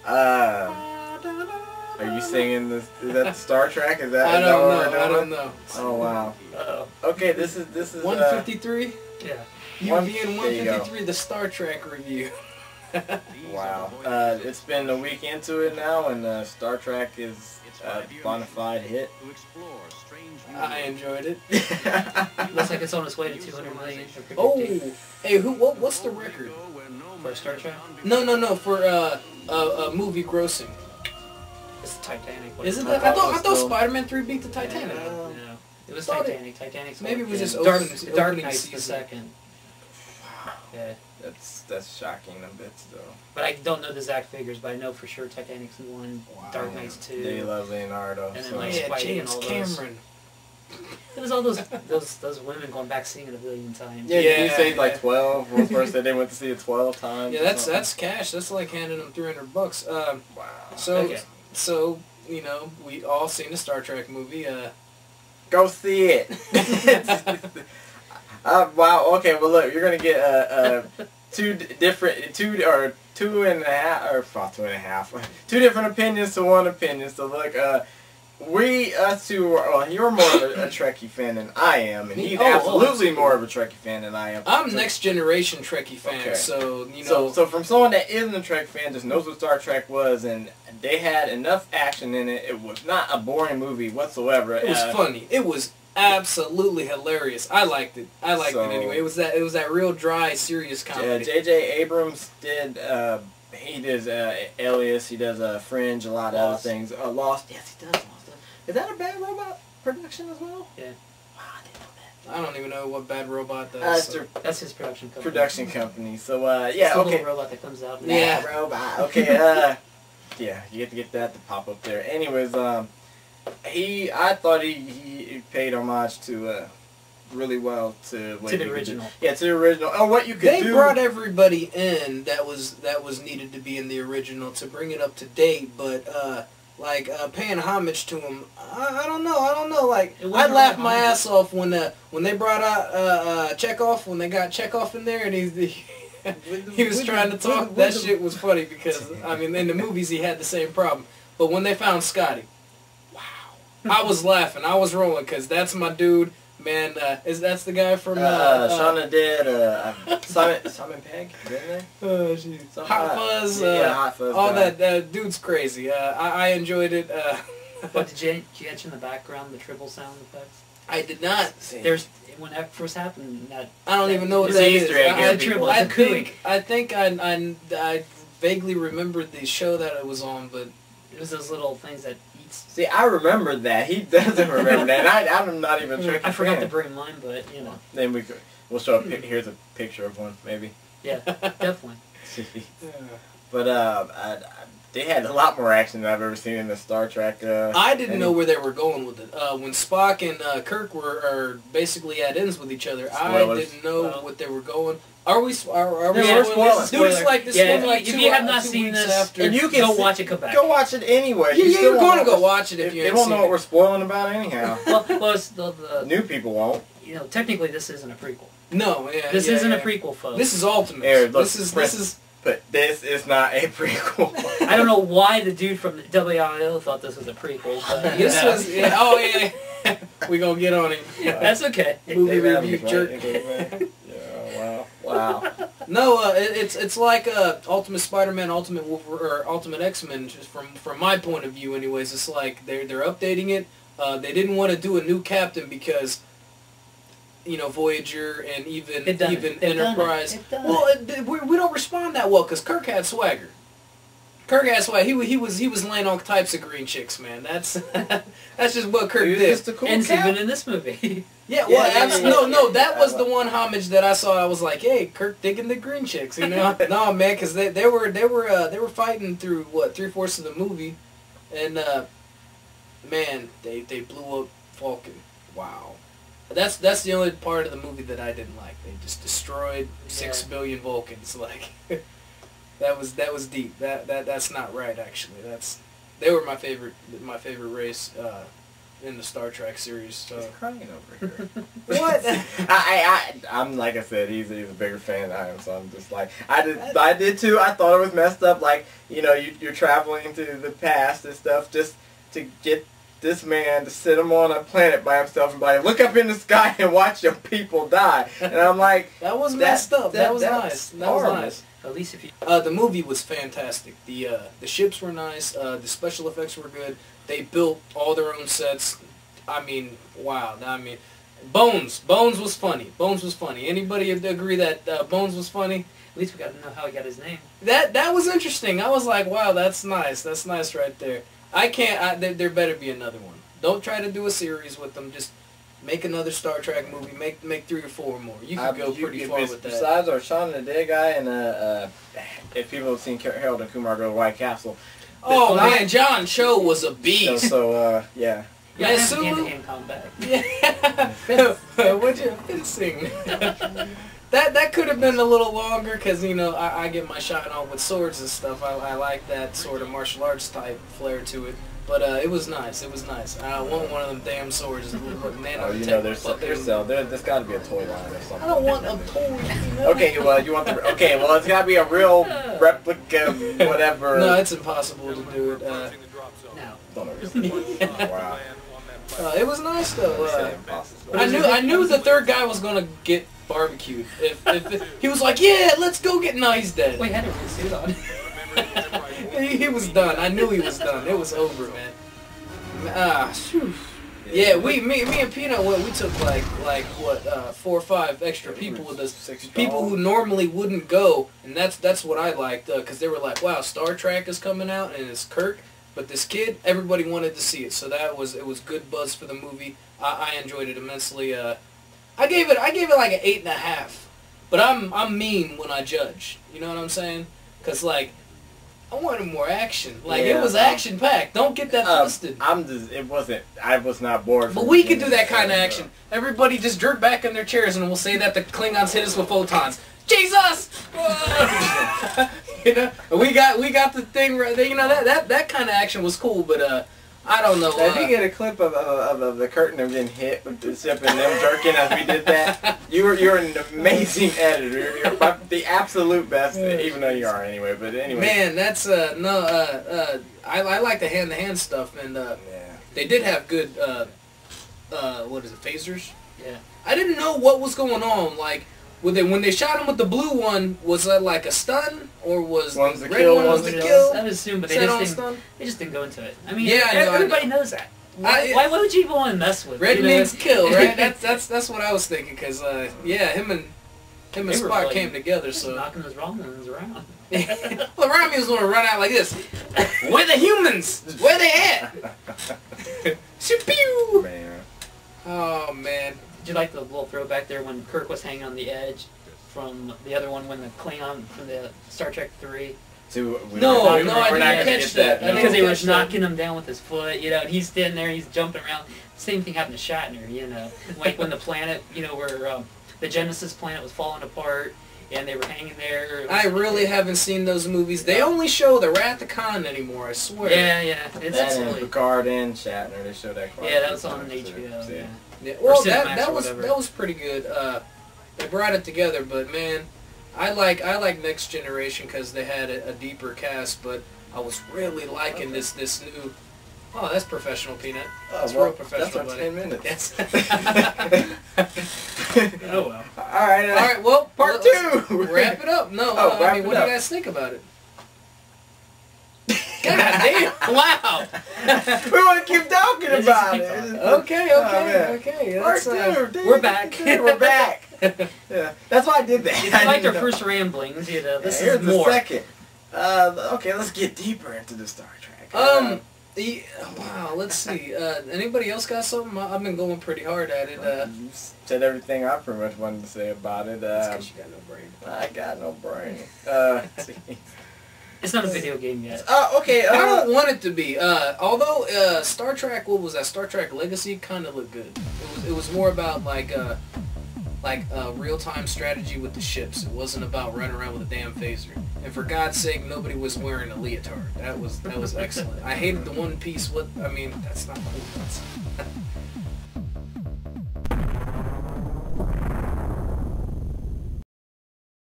Are you singing this? Is that Star Trek? Is that? I don't know. Oh wow. Okay, this is 153. Yeah. UVN 153, the Star Trek review. Wow. It's been a week into it now, and Star Trek is a bona fide hit. I enjoyed it. Looks like it's on its way to 200 million. Oh, hey, what's the record For Star Trek? No, for movie grossing. It's Titanic. Is it that? I thought Spider-Man 3 beat the Titanic. No. It was Thought Titanic. Titanic's maybe it was just Dark opening Knight's season. the second. Yeah. That's shocking a bit though. But I don't know the exact figures, but I know for sure Titanic's 1, Dark Knight's 2. They love Leonardo. And then So. like Yeah, Spidey James and all Cameron. It was all those women going back seeing it a billion times. Yeah, Yeah, you say yeah. like 12. One person said they went to see it 12 times. Yeah, or something. that's cash. That's like handing them $300. Wow. So you know, we all seen the Star Trek movie. Go see it. Wow. Okay. Well, look, you're gonna get two different opinions to one opinion. So look, us two are. Well, you're more of a Trekkie fan than I am, and he's absolutely more of a Trekkie fan than I am. I'm next generation Trekkie fan, Okay. so you know. So from someone that isn't a Trek fan, just knows what Star Trek was, and they had enough action in it. It was not a boring movie whatsoever. It was funny. It was absolutely hilarious. I liked it. I liked it anyway. It was that real dry, serious comedy. J.J. Abrams did. He does Alias. He does Fringe. A lot of other things. Lost. Yes, he does. Lost. Is that a Bad Robot production as well? Yeah. Wow, I didn't know that. I don't even know what Bad Robot does. That's his production company. Production company. So It's yeah, the okay. little robot that comes out. Yeah. Bad Robot. Okay. Yeah, you get to get that to pop up there. Anyways, I thought he paid homage to really well to what To the you could original. do. Yeah, to the original. Oh, what you could They do. brought everybody in that was needed to be in the original to bring it up to date, but paying homage to him, I don't know. Like It wasn't I laughed really my homage. ass off when they brought out Chekhov, when they got Chekhov in there and he was trying to talk. That shit was funny because I mean in the movies he had the same problem, but when they found Scotty, wow, I was laughing, I was rolling because that's my dude. Man, that's the guy from Shauna did Simon Pegg, didn't they? Oh, Hot Fuzz. Yeah, Hot Fuzz. All guy. that dude's crazy. I enjoyed it. But did you catch in the background the triple sound effects? I did not. There's when that first happened. I don't even know what It's that an is. Easter egg here, people. I think I vaguely remembered the show that it was on, but It was those little things that eats. See, I remember that. He doesn't remember that. And I'm not even a Trekkie I forgot to fan. bring mine, but you know. Then we'll show a here's a picture of one, maybe. Yeah, definitely. But they had a lot more action than I've ever seen in the Star Trek. I didn't know where they were going with it. When Spock and Kirk are basically at ends with each other, Spoilers. I didn't know what they were going. Are we? Are we? Yeah, we're spoiling? spoiling. Dude, it's like this. Yeah, one, like if you have not 2 seen weeks this, after, and you can go watch it. Come back. Go watch it anyway. Yeah, You still you're won't going to know go watch it if you They ain't won't seen know what it. we're spoiling about anyhow. well, it's the New people won't. you know, technically this isn't a prequel. No, yeah, This yeah, isn't yeah. a prequel, folks. This is Ultimate. Here, look, this is But this is not a prequel. I don't know why the dude from the WIO thought this was a prequel, but you this know. was oh yeah. We gonna get on him. That's okay. Movie Dave review Adams, jerk. right? Dave, yeah, wow. No, it's like Ultimate Spider-Man, Ultimate or Ultimate X-Men. Just from my point of view, anyways, it's like they're updating it. They didn't want to do a new captain because, you know, Voyager and even Enterprise. Well, we don't respond that well because Kirk had swagger. Kirk had swagger. He was laying all types of green chicks, man. That's just what Kirk He was did. just a cool and cat. even in this movie. Yeah, well, yeah. no, that was the one homage that I saw. I was like, hey, Kirk digging the green chicks, you know? No, man, because they were fighting through what 3/4 of the movie, and man, they blew up Vulcan. Wow, that's the only part of the movie that I didn't like. They just destroyed 6 billion Vulcans. Like that was deep. That's not right actually. They were my favorite race. in the Star Trek series. So. He's crying over here. What? I'm like I said, he's a bigger fan than I am, so I'm just like I did too. I thought it was messed up. Like, you know, you're traveling to the past and stuff just to get this man to sit him on a planet by himself and like look up in the sky and watch your people die. And I'm like, that was messed up. That was nice. That was nice. At least if you. The movie was fantastic. The ships were nice. The special effects were good. They built all their own sets. I mean, wow. I mean, Bones was funny. Bones was funny. Anybody agree that Bones was funny? At least we got to know how he got his name. That was interesting. I was like, wow, that's nice. That's nice right there. I can't. There better be another one. Don't try to do a series with them. Just make another Star Trek movie. Make 3 or 4 more. You can go pretty far with that. Besides our Shaun of the Dead guy and if people have seen Harold and Kumar Go to White Castle. Oh man, John Cho was a beast. So yeah. Yeah, hand-to-hand combat. Yeah. What'd you fencing? That could have been a little longer because, you know, I get my shine on with swords and stuff. I like that sort of martial arts type flair to it. But it was nice. It was nice. I want one of them damn swords. Oh, you know, there's got to be a toy line or something. I don't want a toy. No. Okay, well, you want the... Okay, well, it's got to be a real replica, whatever. No, it's impossible to do it. No. Don't understand. Wow. It was nice though. I knew the third guy was gonna get barbecued. If he was like, yeah, let's go get. No, he's dead. Wait, had a suit on. he was done. I knew he was done. It was over, man. Yeah, me and Peanut, we took like what 4 or 5 extra people with us. People who normally wouldn't go, and that's what I liked because they were like, wow, Star Trek is coming out and it's Kirk. But this kid, everybody wanted to see it, so it was good buzz for the movie. I enjoyed it immensely. I gave it like an 8.5. But I'm mean when I judge. You know what I'm saying? Cause like I wanted more action. Like it was action packed. Don't get that twisted. I was not bored. But we could do that kind of action. Everybody just jerk back in their chairs, and we'll say that the Klingons hit us with photons. Jesus! You know, we got the thing right there. You know that kind of action was cool, but I don't know. If you get a clip of the curtain of getting hit with the ship and them jerking as we did that, you're an amazing editor. You're the absolute best, even though you are anyway. But anyway, man, that's I like the hand-to-hand stuff, and they did have good what is it, phasers? Yeah. I didn't know what was going on, like. When they shot him with the blue one, was that like a stun or was one's the the red kill, one was the kill? I would assume, but they just didn't go into it. I mean, yeah, everybody knows that. Why would you even want to mess with? Red means kill, right? That's what I was thinking, cause yeah, him and Spock came together, so knocking those wrong ones around. Well, Rami was gonna run out like this. Where the humans? Where they at? Pew! man. Oh man. Did you like the little throwback there when Kirk was hanging on the edge from the other one when the Klingon from the Star Trek 3? No, I didn't catch that. Because they were knocking him down with his foot, you know, and he's standing there, he's jumping around. Same thing happened to Shatner, you know. Like when the planet, you know, where the Genesis planet was falling apart and they were hanging there. I really haven't seen those movies. They only show the Wrath of Khan anymore, I swear. Yeah. It's and Picard and Shatner, they showed that. Yeah, that was on HBO. Yeah. Yeah, well, that was pretty good. They brought it together, but man, I like Next Generation because they had a deeper cast. But I was really liking this new. Oh, that's professional, Peanut. That's real professional, that's buddy. 10 minutes. Oh well. All right. Well, part 2. Wrap it up. No, I mean, what do you guys think about it? God damn! Wow. We want to keep talking about it. Okay. Part 2. We're back. We're back. Yeah, that's why I did that. It's like our first ramblings, you know. This is more. The second. Okay, let's get deeper into the Star Trek. Wow. Let's see. Anybody else got something? I've been going pretty hard at it. You said everything I pretty much wanted to say about it. That's because you got no brain. I got no brain. It's not a video game yet. Okay. I don't want it to be. Although Star Trek, what was that? Star Trek Legacy kind of looked good. It was more about like like real-time strategy with the ships. It wasn't about running around with a damn phaser. And for God's sake, nobody was wearing a leotard. That was excellent. I hated the one piece. I mean, that's not cool.